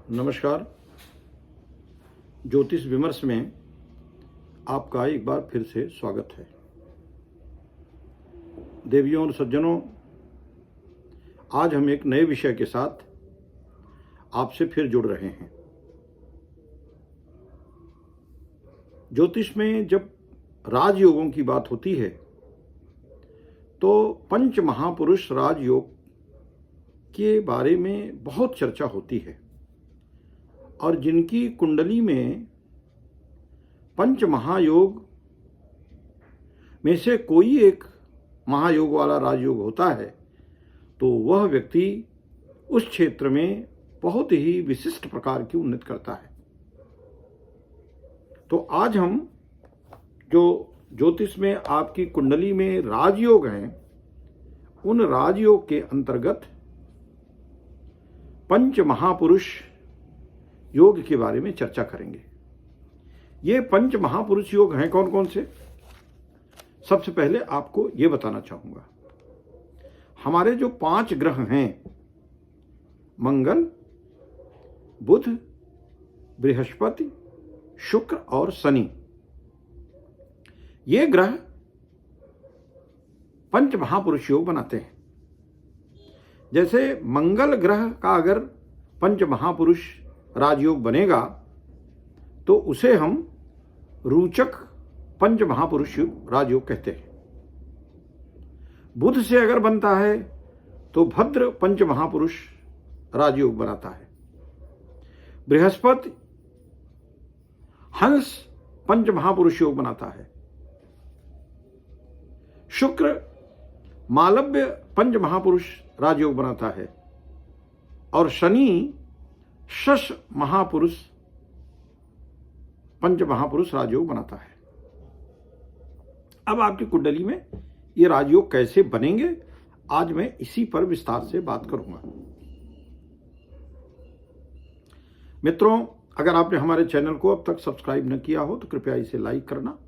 नमस्कार। ज्योतिष विमर्श में आपका एक बार फिर से स्वागत है। देवियों और सज्जनों, आज हम एक नए विषय के साथ आपसे फिर जुड़ रहे हैं। ज्योतिष में जब राजयोगों की बात होती है तो पंच महापुरुष राजयोग के बारे में बहुत चर्चा होती है और जिनकी कुंडली में पंच महायोग में से कोई एक महायोग वाला राजयोग होता है तो वह व्यक्ति उस क्षेत्र में बहुत ही विशिष्ट प्रकार की उन्नति करता है। तो आज हम जो ज्योतिष में आपकी कुंडली में राजयोग हैं, उन राजयोग के अंतर्गत पंच महापुरुष योग के बारे में चर्चा करेंगे। ये पंच महापुरुष योग हैं कौन कौन से? सबसे पहले आपको ये बताना चाहूंगा, हमारे जो 5 ग्रह हैं, मंगल, बुध, बृहस्पति, शुक्र और शनि, ये ग्रह पंच महापुरुष योग बनाते हैं। जैसे मंगल ग्रह का अगर पंच महापुरुष राजयोग बनेगा तो उसे हम रोचक पंच महापुरुष राजयोग कहते हैं। बुध से अगर बनता है तो भद्र पंच महापुरुष राजयोग बनाता है। बृहस्पति हंस पंच महापुरुष योग बनाता है। शुक्र मालव्य पंच महापुरुष राजयोग बनाता है और शनि शश महापुरुष पंच महापुरुष राजयोग बनाता है। अब आपकी कुंडली में ये राजयोग कैसे बनेंगे, आज मैं इसी पर विस्तार से बात करूंगा। मित्रों, अगर आपने हमारे चैनल को अब तक सब्सक्राइब न किया हो तो कृपया इसे लाइक करना,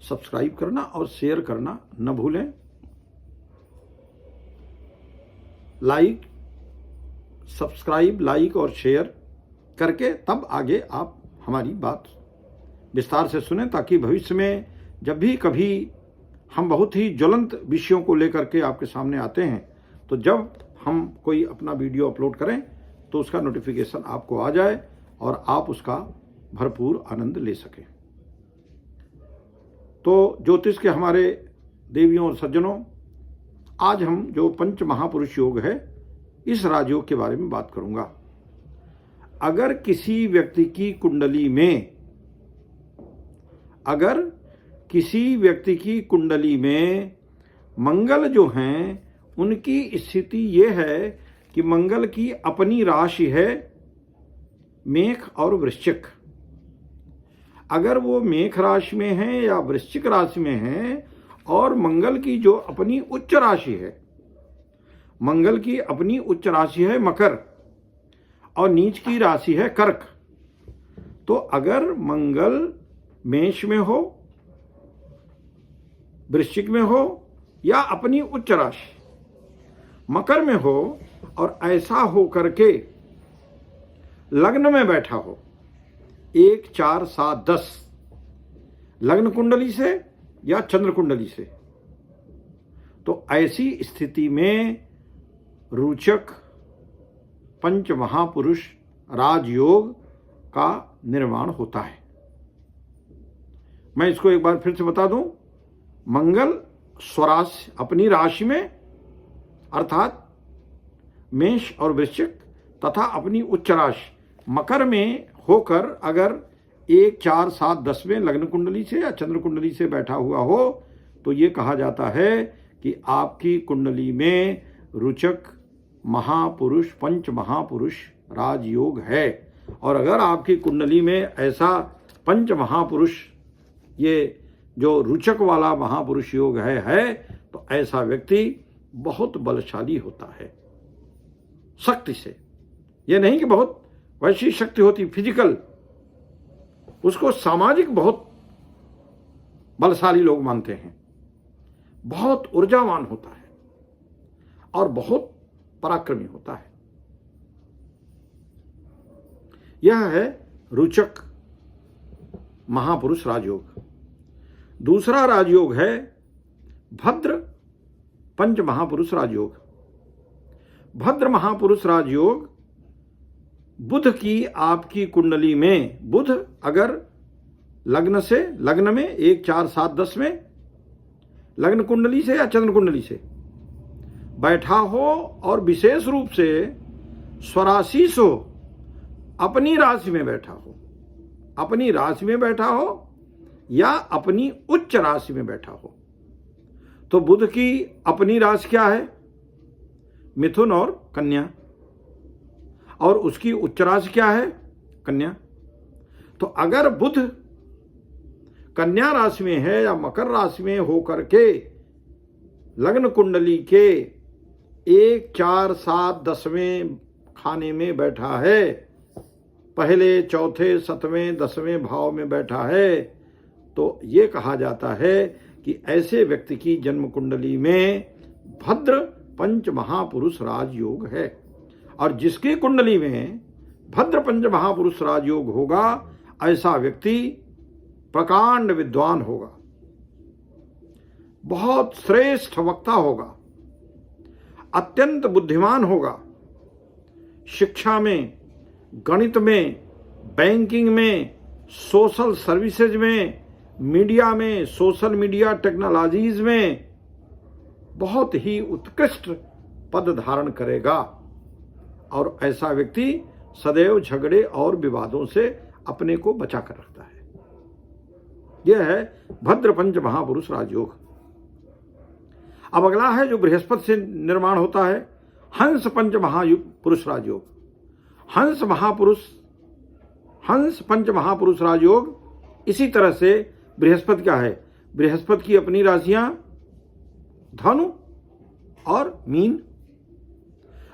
सब्सक्राइब करना और शेयर करना न भूलें। सब्सक्राइब, लाइक और शेयर करके तब आगे आप हमारी बात विस्तार से सुनें, ताकि भविष्य में जब भी कभी हम बहुत ही ज्वलंत विषयों को लेकर के आपके सामने आते हैं तो जब हम कोई अपना वीडियो अपलोड करें तो उसका नोटिफिकेशन आपको आ जाए और आप उसका भरपूर आनंद ले सकें। तो ज्योतिष के हमारे देवियों और सज्जनों, आज हम जो पंच महापुरुष योग है इस राजयोग के बारे में बात करूंगा। अगर किसी व्यक्ति की कुंडली में मंगल जो हैं, उनकी स्थिति ये है कि मंगल की अपनी राशि है मेष और वृश्चिक। अगर वो मेष राशि में है या वृश्चिक राशि में है और मंगल की जो अपनी उच्च राशि है, मंगल की अपनी उच्च राशि है मकर और नीच की राशि है कर्क, तो अगर मंगल मेष में हो, वृश्चिक में हो या अपनी उच्च राशि मकर में हो और ऐसा हो करके लग्न में बैठा हो 1, 4, 7, 10 लग्न कुंडली से या चंद्र कुंडली से, तो ऐसी स्थिति में रोचक पंच महापुरुष राजयोग का निर्माण होता है। मैं इसको एक बार फिर से बता दूं, मंगल स्वराशि अपनी राशि में अर्थात मेष और वृश्चिक तथा अपनी उच्च राशि मकर में होकर अगर 1, 4, 7, 10 में लग्न कुंडली से या चंद्र कुंडली से बैठा हुआ हो तो ये कहा जाता है कि आपकी कुंडली में रोचक महापुरुष पंच महापुरुष राजयोग है। और अगर आपकी कुंडली में ऐसा पंच महापुरुष, ये जो रोचक वाला महापुरुष योग है तो ऐसा व्यक्ति बहुत बलशाली होता है शक्ति से। यह नहीं कि बहुत वैसी शक्ति होती फिजिकल, उसको सामाजिक बहुत बलशाली लोग मानते हैं। बहुत ऊर्जावान होता है और बहुत पराक्रमी होता है। यह है रुचक महापुरुष राजयोग। दूसरा राजयोग है भद्र पंच महापुरुष राजयोग। भद्र महापुरुष राजयोग बुध की आपकी कुंडली में, बुध अगर लग्न में 1 4 7 10 में लग्न कुंडली से या चंद्र कुंडली से बैठा हो और विशेष रूप से स्वराशि से अपनी राशि में बैठा हो, अपनी राशि में बैठा हो या अपनी उच्च राशि में बैठा हो, तो बुध की अपनी राशि क्या है? मिथुन और कन्या, और उसकी उच्च राशि क्या है? कन्या। तो अगर बुध कन्या राशि में है या मकर राशि में होकर के लग्न कुंडली के 1 4 7 10वें खाने में बैठा है, पहले चौथे 7वें 10वें भाव में बैठा है, तो ये कहा जाता है कि ऐसे व्यक्ति की जन्म कुंडली में भद्र पंच महापुरुष राजयोग है। और जिसकी कुंडली में भद्र पंच महापुरुष राजयोग होगा, ऐसा व्यक्ति प्रकांड विद्वान होगा, बहुत श्रेष्ठ वक्ता होगा, अत्यंत बुद्धिमान होगा, शिक्षा में, गणित में, बैंकिंग में, सोशल सर्विसेज में, मीडिया में, सोशल मीडिया टेक्नोलॉजीज में बहुत ही उत्कृष्ट पद धारण करेगा। और ऐसा व्यक्ति सदैव झगड़े और विवादों से अपने को बचा कर रखता है। यह है भद्र पंच महापुरुष राजयोग। अब अगला है जो बृहस्पति से निर्माण होता है, हंस पंच महापुरुष राजयोग। हंस पंच महापुरुष राजयोग इसी तरह से बृहस्पति क्या है? बृहस्पति की अपनी राशियां धनु और मीन,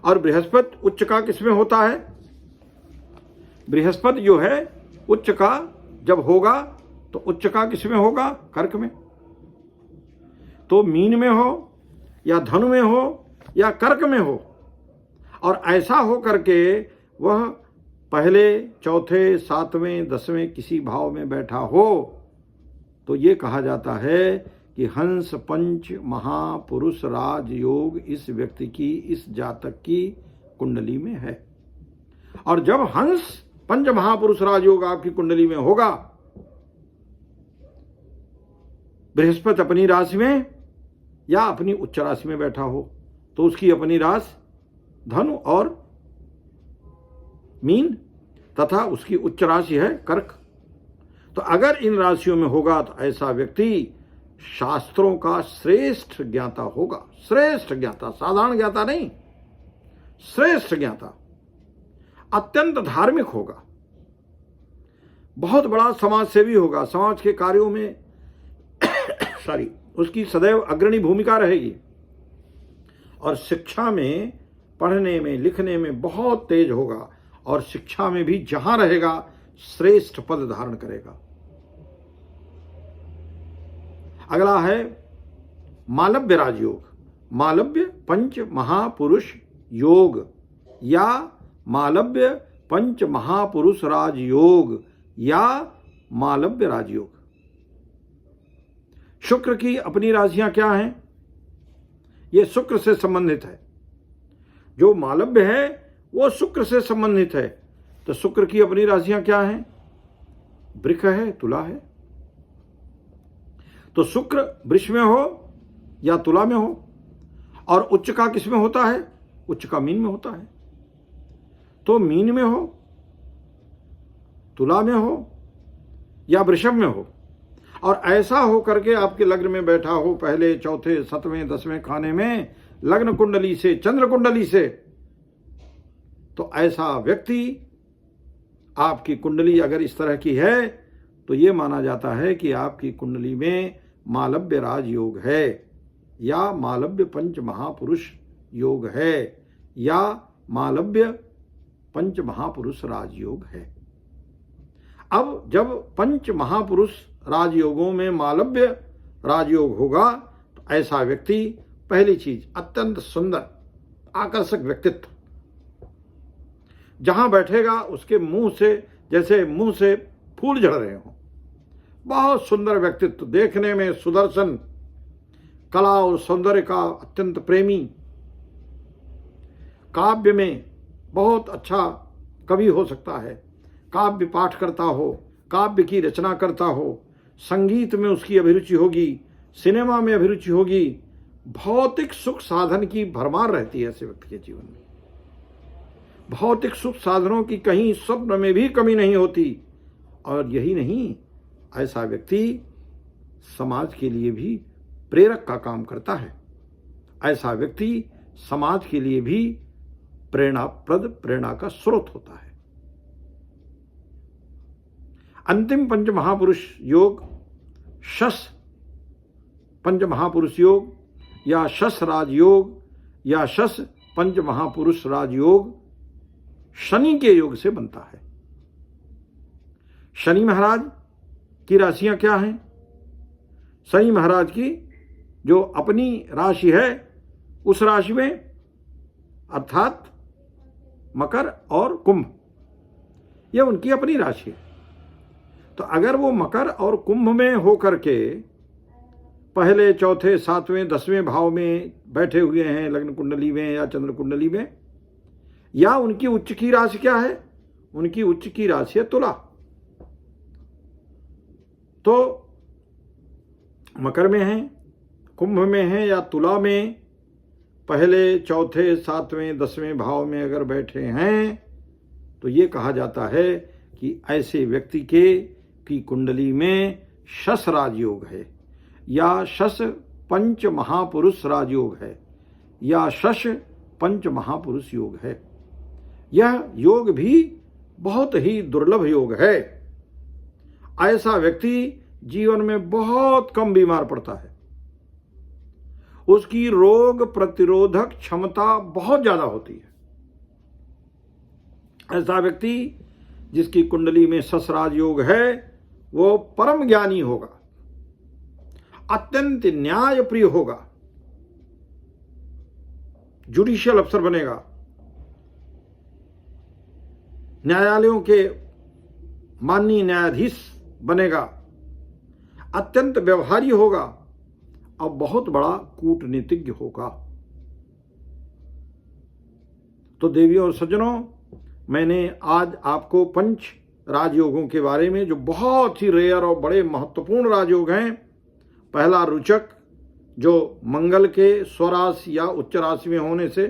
और बृहस्पति उच्च का किसमें होता है? बृहस्पति जो है उच्च का जब होगा तो उच्च का किसमें होगा? कर्क में। तो मीन में हो या धनु में हो या कर्क में हो, और ऐसा हो करके वह पहले चौथे 7वें 10वें किसी भाव में बैठा हो, तो ये कहा जाता है कि हंस पंच महापुरुष राजयोग इस व्यक्ति की, इस जातक की कुंडली में है। और जब हंस पंच महापुरुष राजयोग आपकी कुंडली में होगा, बृहस्पति अपनी राशि में या अपनी उच्च राशि में बैठा हो, तो उसकी अपनी राशि धनु और मीन तथा उसकी उच्च राशि है कर्क। तो अगर इन राशियों में होगा तो ऐसा व्यक्ति शास्त्रों का श्रेष्ठ ज्ञाता होगा। श्रेष्ठ ज्ञाता, साधारण ज्ञाता नहीं, श्रेष्ठ ज्ञाता, अत्यंत धार्मिक होगा, बहुत बड़ा समाज सेवी होगा, समाज के कार्यों में उसकी सदैव अग्रणी भूमिका रहेगी, और शिक्षा में, पढ़ने में, लिखने में बहुत तेज होगा, और शिक्षा में भी जहां रहेगा श्रेष्ठ पद धारण करेगा। अगला है मालव्य राजयोग। मालव्य पंच महापुरुष योग या मालव्य पंच महापुरुष राजयोग या मालव्य राजयोग। शुक्र की अपनी राशियां क्या हैं? ये शुक्र से संबंधित है। जो मालव्य है वो शुक्र से संबंधित है। तो शुक्र की अपनी राशियां क्या हैं? वृष है, तुला है। तो शुक्र वृष में हो या तुला में हो, और उच्च का किस में होता है? उच्च का मीन में होता है। तो मीन में हो, तुला में हो या वृषभ में हो, और ऐसा हो करके आपके लग्न में बैठा हो पहले चौथे 7वें 10वें खाने में लग्न कुंडली से, चंद्र कुंडली से, तो ऐसा व्यक्ति, आपकी कुंडली अगर इस तरह की है तो ये माना जाता है कि आपकी कुंडली में मालव्य राजयोग है या मालव्य पंच महापुरुष योग है या मालव्य पंच महापुरुष राजयोग है। अब जब पंच महापुरुष राजयोगों में मालव्य राजयोग होगा तो ऐसा व्यक्ति, पहली चीज, अत्यंत सुंदर आकर्षक व्यक्तित्व, जहां बैठेगा उसके मुंह से जैसे मुंह से फूल झड़ रहे हों। बहुत सुंदर व्यक्तित्व, देखने में सुदर्शन, कला और सौंदर्य का अत्यंत प्रेमी, काव्य में बहुत अच्छा कवि हो सकता है, काव्य पाठ करता हो, काव्य की रचना करता हो, संगीत में उसकी अभिरुचि होगी, सिनेमा में अभिरुचि होगी, भौतिक सुख साधन की भरमार रहती है ऐसे व्यक्ति के जीवन में। भौतिक सुख साधनों की कहीं स्वप्न में भी कमी नहीं होती। और यही नहीं, ऐसा व्यक्ति समाज के लिए भी प्रेरक का काम करता है। ऐसा व्यक्ति समाज के लिए भी प्रेरणा का स्रोत होता है। अंतिम पंच महापुरुष योग, शश पंच महापुरुष योग या शश राजयोग या शश पंच महापुरुष राजयोग शनि के योग से बनता है। शनि महाराज की राशियां क्या हैं? शनि महाराज की जो अपनी राशि है उस राशि में अर्थात मकर और कुंभ, यह उनकी अपनी राशि है। तो अगर वो मकर और कुंभ में होकर के पहले, चौथे, सातवें, 10वें भाव में बैठे हुए हैं लग्न कुंडली में या चंद्र कुंडली में, या उनकी उच्च की राशि क्या है? उनकी उच्च की राशि है तुला। तो मकर में है, कुंभ में है या तुला में पहले, चौथे, सातवें, 10वें भाव में अगर बैठे हैं तो ये कहा जाता है कि ऐसे व्यक्ति की कुंडली में शश राजयोग है या शश पंच महापुरुष राजयोग है या शश पंच महापुरुष योग है। यह योग भी बहुत ही दुर्लभ योग है। ऐसा व्यक्ति जीवन में बहुत कम बीमार पड़ता है। उसकी रोग प्रतिरोधक क्षमता बहुत ज्यादा होती है। ऐसा व्यक्ति जिसकी कुंडली में शश राजयोग है वो परम ज्ञानी होगा, अत्यंत न्याय प्रिय होगा, जुडिशियल अफसर बनेगा, न्यायालयों के माननीय न्यायाधीश बनेगा, अत्यंत व्यवहारी होगा और बहुत बड़ा कूटनीतिज्ञ होगा। तो देवियों और सज्जनों, मैंने आज आपको पंच राजयोगों के बारे में, जो बहुत ही रेयर और बड़े महत्वपूर्ण राजयोग हैं। पहला रुचक, जो मंगल के स्वराशि या उच्च राशि में होने से।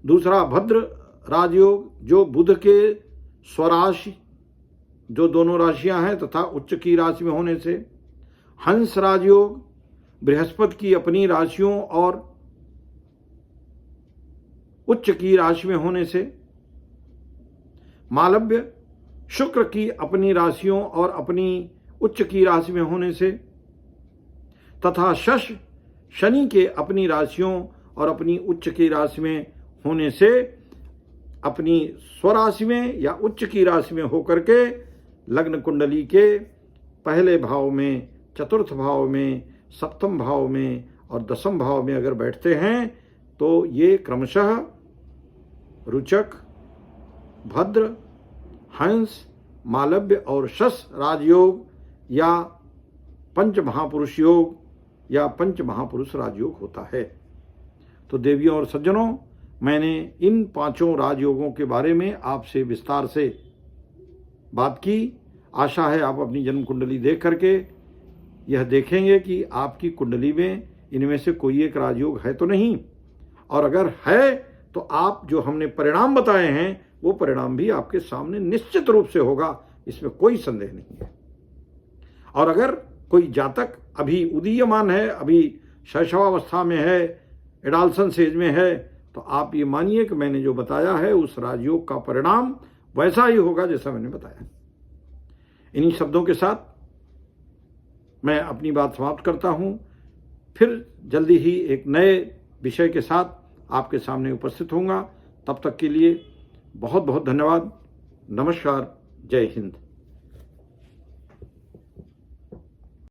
दूसरा भद्र राजयोग, जो बुध के स्वराशि, जो दोनों राशियां हैं तथा उच्च की राशि में होने से। हंस राजयोग, बृहस्पति की अपनी राशियों और उच्च की राशि में होने से। मालव्य, शुक्र की अपनी राशियों और अपनी उच्च की राशि में होने से। तथा शश, शनि के अपनी राशियों और अपनी उच्च की राशि में होने से, अपनी स्वराशि में या उच्च की राशि में होकर के लग्न कुंडली के पहले भाव में, चतुर्थ भाव में, सप्तम भाव में और दसम भाव में अगर बैठते हैं तो ये क्रमशः रुचक, भद्र, हंस, मालव्य और शश राजयोग या पंच महापुरुष योग या पंच महापुरुष राजयोग होता है। तो देवियों और सज्जनों, मैंने इन पांचों राजयोगों के बारे में आपसे विस्तार से बात की। आशा है आप अपनी जन्म कुंडली देख करके यह देखेंगे कि आपकी कुंडली में इनमें से कोई एक राजयोग है तो नहीं, और अगर है तो आप जो हमने परिणाम बताए हैं वो परिणाम भी आपके सामने निश्चित रूप से होगा, इसमें कोई संदेह नहीं है। और अगर कोई जातक अभी उदीयमान है, अभी शैशवावस्था में है, एडाल्सन स्टेज में है, तो आप ये मानिए कि मैंने जो बताया है उस राजयोग का परिणाम वैसा ही होगा जैसा मैंने बताया। इन्हीं शब्दों के साथ मैं अपनी बात समाप्त करता हूं। फिर जल्दी ही एक नए विषय के साथ आपके सामने उपस्थित होऊंगा। तब तक के लिए बहुत बहुत धन्यवाद। नमस्कार। जय हिंद।